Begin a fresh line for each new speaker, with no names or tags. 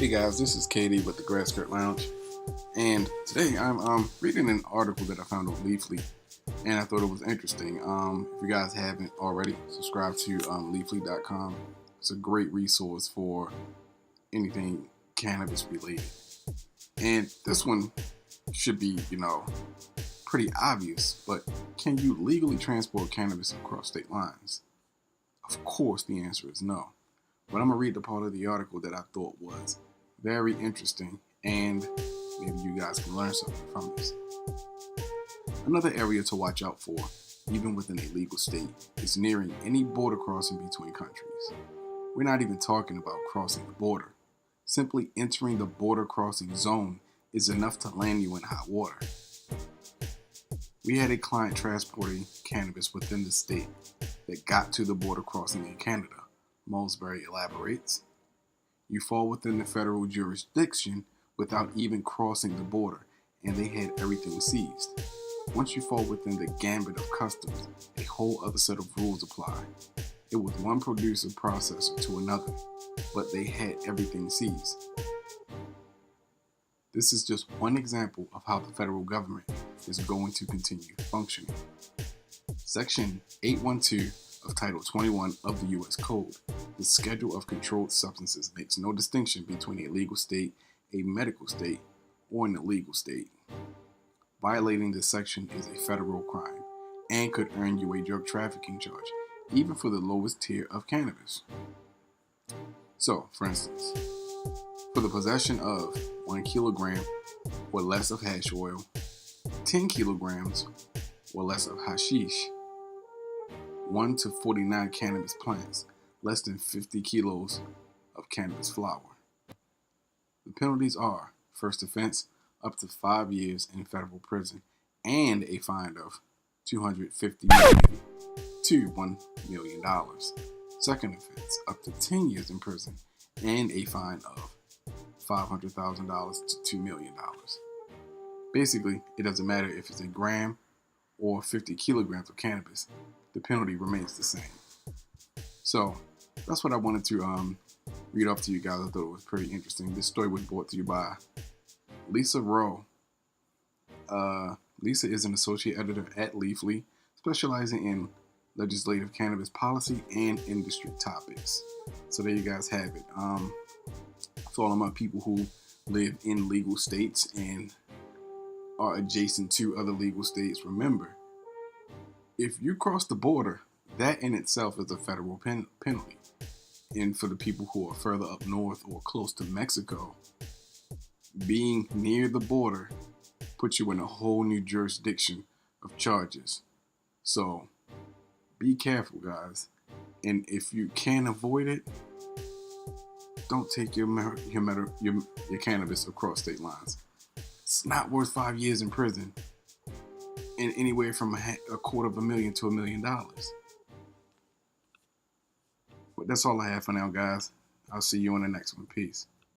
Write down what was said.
Hey guys, this is Katie with the Grass Skirt Lounge, and today I'm reading an article that I found on Leafly, and I thought it was interesting. If you guys haven't already, subscribe to Leafly.com. It's a great resource for anything cannabis related. And this one should be, pretty obvious, but can you legally transport cannabis across state lines? Of course, the answer is no. But I'm going to read the part of the article that I thought was very interesting, and maybe you guys can learn something from this. Another area to watch out for, even within a legal state, is nearing any border crossing between countries. We're not even talking about crossing the border. Simply entering the border crossing zone is enough to land you in hot water. We had a client transporting cannabis within the state that got to the border crossing in Canada. Mulsbury elaborates. You fall within the federal jurisdiction without even crossing the border, and they had everything seized. Once you fall within the gambit of customs, a whole other set of rules apply. It was one producer processor to another, but they had everything seized. This is just one example of how the federal government is going to continue functioning. Section 812 of Title 21 of the U.S. Code, the Schedule of Controlled Substances, makes no distinction between a legal state, a medical state, or an illegal state. Violating this section is a federal crime and could earn you a drug trafficking charge, even for the lowest tier of cannabis. So, for instance, for the possession of 1 kilogram or less of hash oil, 10 kilograms or less of hashish, 1 to 49 cannabis plants, less than 50 kilos of cannabis flower. The penalties are, first offense, up to 5 years in federal prison and a fine of $250 million to $1 million. Second offense, up to 10 years in prison and a fine of $500,000 to $2 million. Basically, it doesn't matter if it's a gram or 50 kilograms of cannabis, the penalty remains the same. So that's what I wanted to read off to you guys. I thought it was pretty interesting. This story was brought to you by Lisa Rowe. Lisa is an associate editor at Leafly, specializing in legislative cannabis policy and industry topics. So there you guys have it. For all of my people who live in legal states and are adjacent to other legal states, remember, if you cross the border, that in itself is a federal penalty. And for the people who are further up north or close to Mexico, being near the border puts you in a whole new jurisdiction of charges. So be careful, guys. And if you can avoid it, don't take your cannabis across state lines. It's not worth 5 years in prison and anywhere from $250,000 to $1 million. But that's all I have for now, guys. I'll see you on the next one. Peace.